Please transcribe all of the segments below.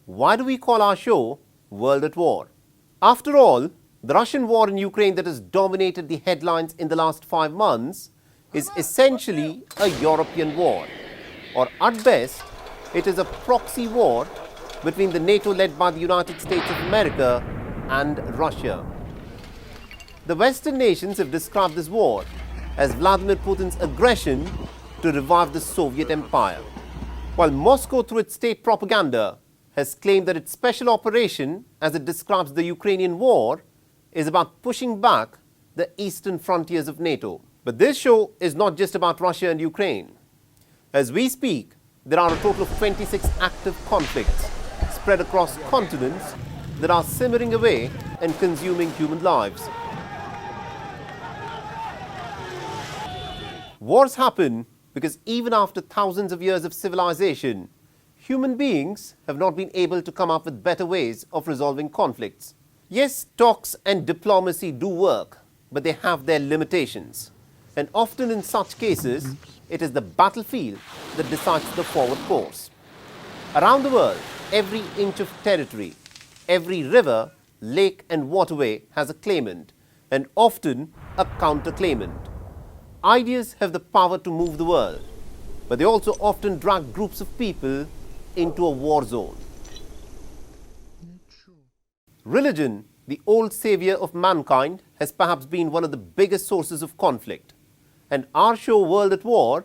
Why do we call our show World at War? After all, the Russian war in Ukraine that has dominated the headlines in the last 5 months is essentially a European war, or at best, it is a proxy war between the NATO led by the United States of America and Russia. The Western nations have described this war as Vladimir Putin's aggression to revive the Soviet Empire, while Moscow, through its state propaganda, has claimed that its special operation, as it describes the Ukrainian war, is about pushing back the eastern frontiers of NATO. But this show is not just about Russia and Ukraine. As we speak, there are a total of 26 active conflicts spread across continents that are simmering away and consuming human lives. Wars happen because even after thousands of years of civilization, human beings have not been able to come up with better ways of resolving conflicts. Yes, talks and diplomacy do work, but they have their limitations. And often in such cases, it is the battlefield that decides the forward course. Around the world, every inch of territory, every river, lake and waterway has a claimant, and often a counter-claimant. Ideas have the power to move the world, but they also often drag groups of people into a war zone. Religion, the old savior of mankind, has perhaps been one of the biggest sources of conflict. And our show World at War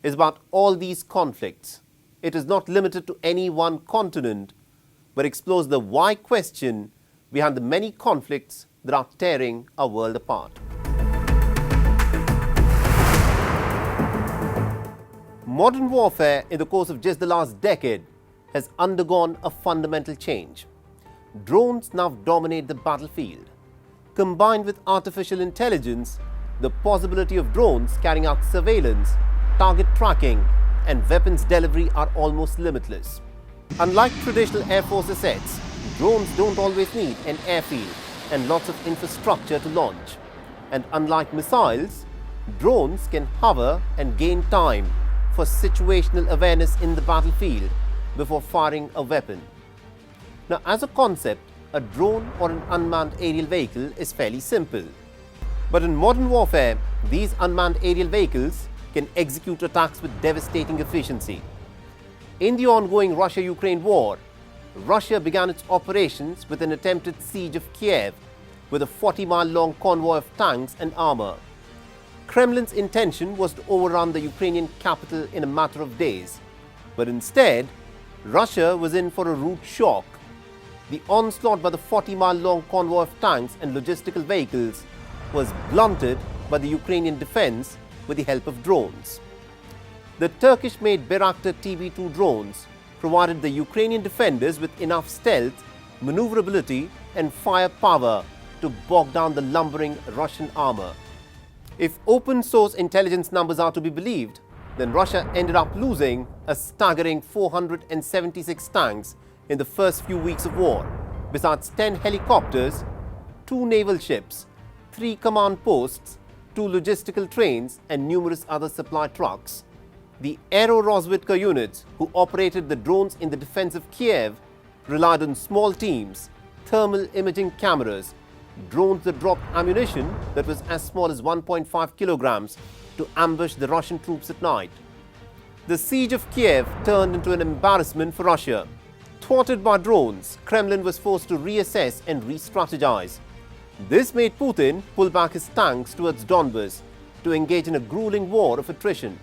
is about all these conflicts. It is not limited to any one continent, but explores the why question behind the many conflicts that are tearing our world apart. Modern warfare in the course of just the last decade has undergone a fundamental change. Drones now dominate the battlefield. Combined with artificial intelligence, the possibility of drones carrying out surveillance, target tracking, and weapons delivery are almost limitless. Unlike traditional Air Force assets, drones don't always need an airfield and lots of infrastructure to launch. And unlike missiles, drones can hover and gain time for situational awareness in the battlefield before firing a weapon. Now, as a concept, a drone or an unmanned aerial vehicle is fairly simple. But in modern warfare, these unmanned aerial vehicles can execute attacks with devastating efficiency. In the ongoing Russia-Ukraine war, Russia began its operations with an attempted siege of Kiev with a 40-mile-long convoy of tanks and armor. Kremlin's intention was to overrun the Ukrainian capital in a matter of days. But instead, Russia was in for a rude shock. The onslaught by the 40-mile-long convoy of tanks and logistical vehicles was blunted by the Ukrainian defense with the help of drones. The Turkish-made Bayraktar TB2 drones provided the Ukrainian defenders with enough stealth, maneuverability and firepower to bog down the lumbering Russian armor. If open-source intelligence numbers are to be believed, then Russia ended up losing a staggering 476 tanks in the first few weeks of war, besides 10 helicopters, 2 naval ships, 3 command posts, 2 logistical trains and numerous other supply trucks. The Aero-Rozvedka units who operated the drones in the defense of Kiev relied on small teams, thermal imaging cameras, drones that dropped ammunition that was as small as 1.5 kilograms to ambush the Russian troops at night. The siege of Kiev turned into an embarrassment for Russia. Thwarted by drones, Kremlin was forced to reassess and re-strategize. This made Putin pull back his tanks towards Donbas to engage in a grueling war of attrition.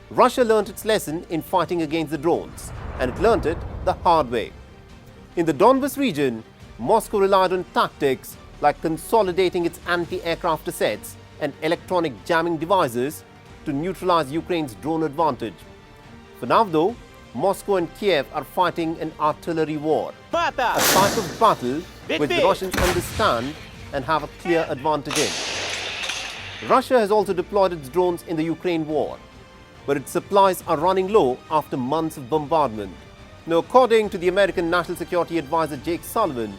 Russia learnt its lesson in fighting against the drones, and it learnt it the hard way. In the Donbas region, Moscow relied on tactics like consolidating its anti-aircraft assets and electronic jamming devices to neutralize Ukraine's drone advantage. For now, though, Moscow and Kiev are fighting an artillery war, a type of battle which the Russians understand and have a clear advantage in. Russia has also deployed its drones in the Ukraine war, but its supplies are running low after months of bombardment. Now, according to the American National Security Advisor Jake Sullivan,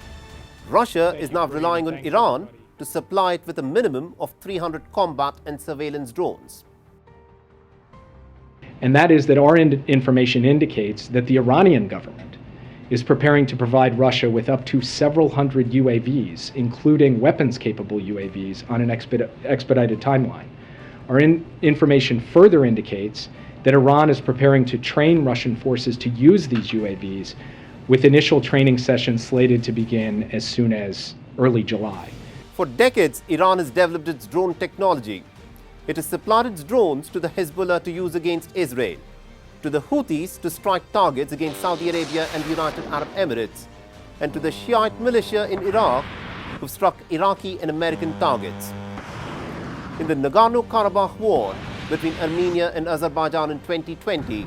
Russia is now relying on Iran to supply it with a minimum of 300 combat and surveillance drones. And that is that our information indicates that the Iranian government is preparing to provide Russia with up to several hundred UAVs, including weapons-capable UAVs, on an expedited timeline. Our information further indicates that Iran is preparing to train Russian forces to use these UAVs, with initial training sessions slated to begin as soon as early July. For decades, Iran has developed its drone technology. It has supplied its drones to the Hezbollah to use against Israel, to the Houthis to strike targets against Saudi Arabia and the United Arab Emirates, and to the Shiite militia in Iraq who struck Iraqi and American targets. In the Nagorno-Karabakh war between Armenia and Azerbaijan in 2020,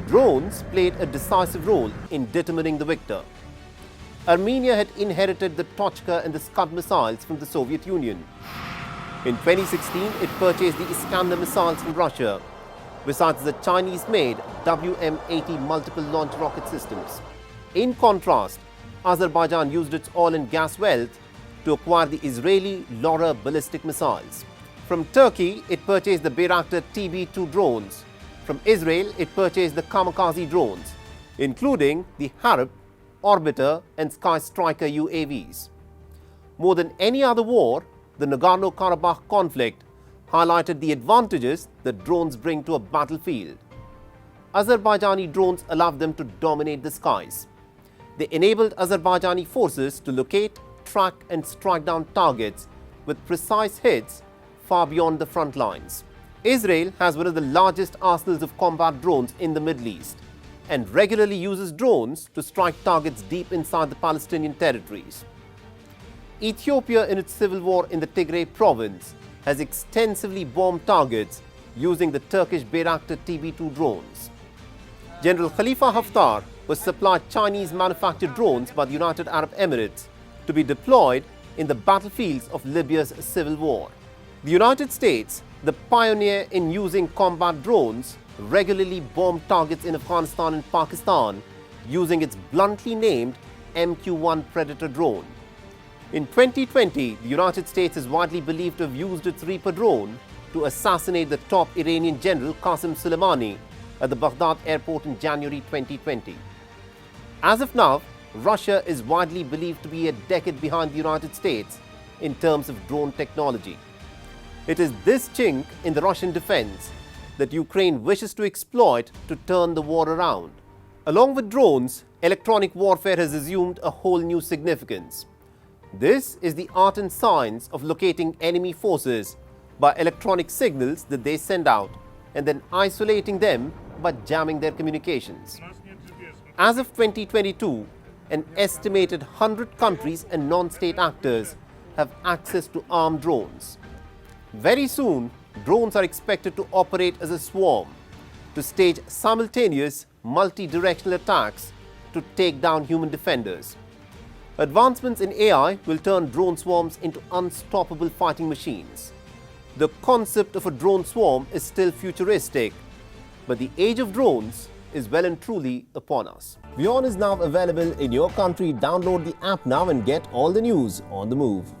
drones played a decisive role in determining the victor. Armenia had inherited the Tochka and the Scud missiles from the Soviet Union. In 2016, it purchased the Iskander missiles from Russia, besides the Chinese-made WM-80 multiple launch rocket systems. In contrast, Azerbaijan used its oil and gas wealth to acquire the Israeli Lora ballistic missiles. From Turkey, it purchased the Bayraktar TB2 drones. From Israel, it purchased the Kamikaze drones, including the Harp, Orbiter and Sky Striker UAVs. More than any other war, the Nagorno-Karabakh conflict highlighted the advantages that drones bring to a battlefield. Azerbaijani drones allowed them to dominate the skies. They enabled Azerbaijani forces to locate, track and strike down targets with precise hits far beyond the front lines. Israel has one of the largest arsenals of combat drones in the Middle East and regularly uses drones to strike targets deep inside the Palestinian territories. Ethiopia, in its civil war in the Tigray province, has extensively bombed targets using the Turkish Bayraktar TB2 drones. General Khalifa Haftar was supplied Chinese-manufactured drones by the United Arab Emirates to be deployed in the battlefields of Libya's civil war. The United States, the pioneer in using combat drones, regularly bombed targets in Afghanistan and Pakistan using its bluntly named MQ-1 Predator drone. In 2020, the United States is widely believed to have used its Reaper drone to assassinate the top Iranian general Qasem Soleimani at the Baghdad airport in January 2020. As of now, Russia is widely believed to be a decade behind the United States in terms of drone technology. It is this chink in the Russian defense that Ukraine wishes to exploit to turn the war around. Along with drones, electronic warfare has assumed a whole new significance. This is the art and science of locating enemy forces by electronic signals that they send out and then isolating them by jamming their communications. As of 2022, an estimated 100 countries and non-state actors have access to armed drones. Very soon, drones are expected to operate as a swarm to stage simultaneous multi-directional attacks to take down human defenders. Advancements in AI will turn drone swarms into unstoppable fighting machines. The concept of a drone swarm is still futuristic, but the age of drones is well and truly upon us. WION is now available in your country. Download the app now and get all the news on the move.